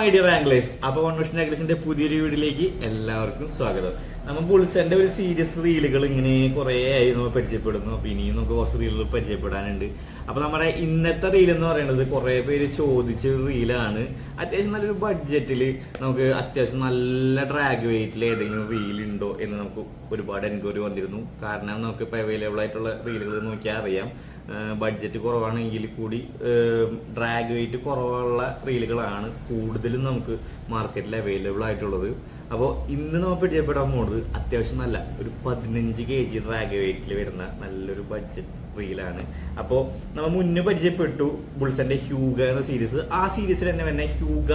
My dear anglers. അപ്പൊ വൺവിഷൻ ആംഗ്ലേഴ്സിന്റെ പുതിയൊരു വീഡിയോയിലേക്ക് എല്ലാവർക്കും സ്വാഗതം. നമ്മൾ ബുൾസന്റെ ഒരു സീരീസ് റീലുകൾ ഇങ്ങനെ കുറെ ആയി നമ്മൾ പരിചയപ്പെടുന്നു. അപ്പൊ ഇനിയും നമുക്ക് കുറച്ച് റീലുകൾ പരിചയപ്പെടാനുണ്ട്. അപ്പൊ നമ്മുടെ ഇന്നത്തെ റീൽ എന്ന് പറയുന്നത് കുറെ പേര് ചോദിച്ച റീലാണ്. അത്യാവശ്യം നല്ലൊരു ബഡ്ജറ്റിൽ നമുക്ക് അത്യാവശ്യം നല്ല ഡ്രാഗ് വെയിറ്റിൽ ഏതെങ്കിലും റീൽ ഉണ്ടോ എന്ന് നമുക്ക് ഒരുപാട് എൻക്വയറി വന്നിരുന്നു. കാരണം നമുക്ക് ഇപ്പൊ അവൈലബിൾ ആയിട്ടുള്ള റീലുകൾ നോക്കിയാൽ അറിയാം, ബഡ്ജറ്റ് കുറവാണെങ്കിൽ കൂടി ഡ്രാഗ് വെയിറ്റ് കുറവുള്ള റീലുകളാണ് കൂടുതലും നമുക്ക് മാർക്കറ്റിൽ അവൈലബിൾ ആയിട്ടുള്ളത്. അപ്പോൾ ഇന്ന് നമ്മൾ പരിചയപ്പെടാൻ പോകുന്നത് അത്യാവശ്യം നല്ല ഒരു 15 kg ഡ്രാഗ് വെയിറ്റിൽ വരുന്ന നല്ലൊരു ബഡ്ജറ്റ് റീലാണ്. അപ്പോൾ നമ്മൾ മുന്നേ പരിചയപ്പെട്ടു ബുൾസന്റെ ഹ്യൂഗ എന്ന സീരീസ്. ആ സീരീസിൽ തന്നെ വരുന്ന ഹ്യൂഗ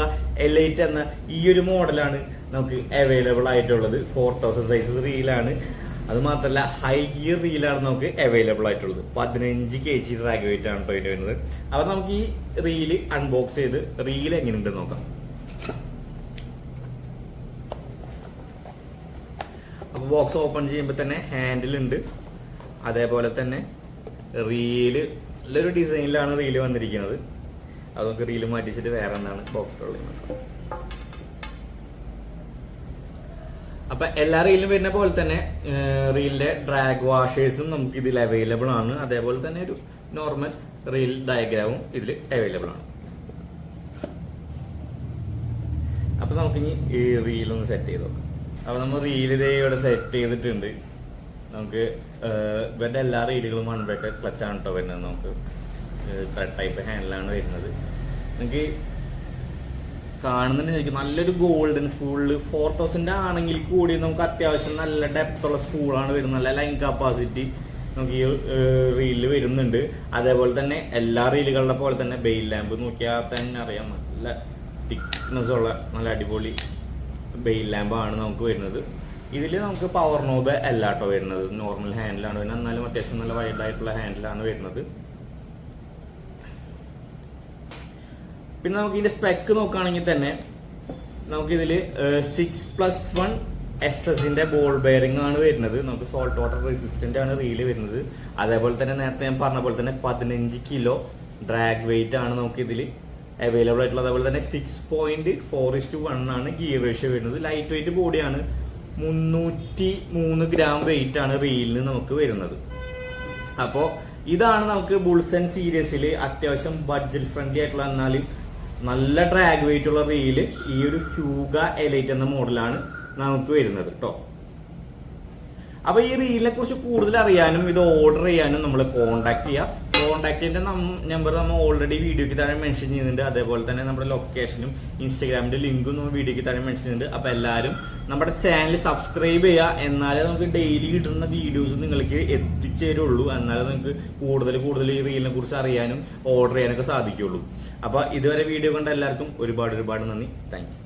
എലൈറ്റ് എന്ന ഈ ഒരു മോഡലാണ് നമുക്ക് അവൈലബിൾ ആയിട്ടുള്ളത്. 4000 സൈസ് റീലാണ്. അത് മാത്രമല്ല ഹൈ ഗിയർ റീലാണ് നമുക്ക് അവൈലബിൾ ആയിട്ടുള്ളത്. 15 kg ഡ്രാഗ് വെയിറ്റ് ആണ് ഇതിന് വരുന്നത്. അപ്പൊ നമുക്ക് ഈ റീല് അൺബോക്സ് ചെയ്ത് റീൽ എങ്ങനെയുണ്ടെന്ന് നോക്കാം. അപ്പൊ ബോക്സ് ഓപ്പൺ ചെയ്യുമ്പോൾ തന്നെ ഹാൻഡിൽ ഉണ്ട്, അതേപോലെ തന്നെ റീല് നല്ലൊരു ഡിസൈനിലാണ് റീല് വന്നിരിക്കുന്നത്. അത് നമുക്ക് റീല് മാറ്റിച്ചിട്ട് വേറെ എന്താണ് ബോക്സിലുള്ളത് നോക്കാം. അപ്പൊ എല്ലാ റീലിലും വരുന്ന പോലെ തന്നെ റീലിന്റെ ഡ്രാഗ് വാഷേഴ്സും നമുക്ക് ഇതിൽ അവൈലബിൾ ആണ്. അതേപോലെ തന്നെ ഒരു നോർമൽ റീൽ ഡയഗ്രാമും ഇതിൽ അവൈലബിൾ ആണ്. അപ്പൊ നമുക്കിനി ഈ റീലൊന്ന് സെറ്റ് ചെയ്ത് നോക്കാം. അപ്പൊ നമ്മൾ റീൽ ഇതേ ഇവിടെ സെറ്റ് ചെയ്തിട്ടുണ്ട്. നമുക്ക് ഇവരുടെ എല്ലാ റീലുകളും 1 ക്ലച്ചാണ് കേട്ടോ വരുന്നത്. നമുക്ക് ടൈപ്പ് ഹാൻഡിലാണ് വരുന്നത്. നമുക്ക് കാണുന്നുണ്ട് നല്ലൊരു ഗോൾഡൻ സ്പൂളിൽ 4000 ആണെങ്കിൽ കൂടി നമുക്ക് അത്യാവശ്യം നല്ല ഡെപ്ത് ഉള്ള സ്പൂളാണ് വരുന്നത്. നല്ല ലൈൻ കപ്പാസിറ്റി നമുക്ക് ഈ റീലിൽ വരുന്നുണ്ട്. അതേപോലെ തന്നെ എല്ലാ റീലുകളുടെ പോലെ തന്നെ ബെയിൽ ലാമ്പ് നോക്കിയാൽ തന്നെ അറിയാം, നല്ല തിക്നെസ് ഉള്ള നല്ല അടിപൊളി ബെയിൽ ലാമ്പാണ് നമുക്ക് വരുന്നത്. ഇതിൽ നമുക്ക് പവർ നോബ് അല്ലാട്ടോ വരുന്നത്, നോർമൽ ഹാൻഡിലാണ് വരുന്നത്. എന്നാലും അത്യാവശ്യം നല്ല വൈഡ് ആയിട്ടുള്ള ഹാൻഡിലാണ് വരുന്നത്. പിന്നെ നമുക്ക് ഇതിന്റെ സ്പെക്ക് നോക്കുകയാണെങ്കിൽ തന്നെ നമുക്കിതില് 6+1 SS ബോൾ ബെയറിംഗ് ആണ് വരുന്നത്. നമുക്ക് സോൾട്ട് വാട്ടർ റെസിസ്റ്റന്റ് ആണ് റീല് വരുന്നത്. അതേപോലെ തന്നെ നേരത്തെ ഞാൻ പറഞ്ഞ പോലെ തന്നെ 15 kg ഡ്രാഗ് വെയിറ്റ് ആണ് നമുക്ക് ഇതിൽ അവൈലബിൾ ആയിട്ടുള്ളത്. അതേപോലെ തന്നെ 6.4:1 ആണ് ഗിയർ റേഷ്യോ വരുന്നത്. ലൈറ്റ് വെയിറ്റ് ബോഡിയാണ്. 303 ഗ്രാം വെയിറ്റ് ആണ് റീലിന് നമുക്ക് വരുന്നത്. അപ്പോൾ ഇതാണ് നമുക്ക് ബുൾസൺ സീരീസിൽ അത്യാവശ്യം ബഡ്ജറ്റ് ഫ്രണ്ട്ലി ആയിട്ടുള്ള എന്നാലും നല്ല ഡ്രാഗ് വെയിറ്റ് ഉള്ള റീല് ഈ ഒരു ഹ്യൂഗ എലൈറ്റ് എന്ന മോഡലാണ് നമുക്ക് വരുന്നത് കേട്ടോ. അപ്പൊ ഈ റീലിനെ കുറിച്ച് കൂടുതൽ അറിയാനും ഇത് ഓർഡർ ചെയ്യാനും നമ്മൾ കോൺടാക്ട് ചെയ്യാം. കോൺടാക്റ്റിന്റെ നമ്പർ നമ്മൾ ഓൾറെഡി വീഡിയോക്ക് താഴെ മെൻഷൻ ചെയ്യുന്നുണ്ട്. അതേപോലെ തന്നെ നമ്മുടെ ലൊക്കേഷനും ഇൻസ്റ്റാഗ്രാമിന്റെ ലിങ്കും നമ്മൾ വീഡിയോക്ക് താഴെ മെൻഷൻ ചെയ്യുന്നുണ്ട്. അപ്പൊ എല്ലാവരും നമ്മുടെ ചാനൽ സബ്സ്ക്രൈബ് ചെയ്യുക. എന്നാലേ നമുക്ക് ഡെയിലി കിട്ടുന്ന വീഡിയോസ് നിങ്ങൾക്ക് എത്തിച്ചേരുള്ളൂ. എന്നാലേ നിങ്ങൾക്ക് കൂടുതൽ ഈ റീലിനെ കുറിച്ച് അറിയാനും ഓർഡർ ചെയ്യാനൊക്കെ സാധിക്കുള്ളൂ. അപ്പൊ ഇതുവരെ വീഡിയോ കണ്ട എല്ലാവർക്കും ഒരുപാട് നന്ദി. Thank you.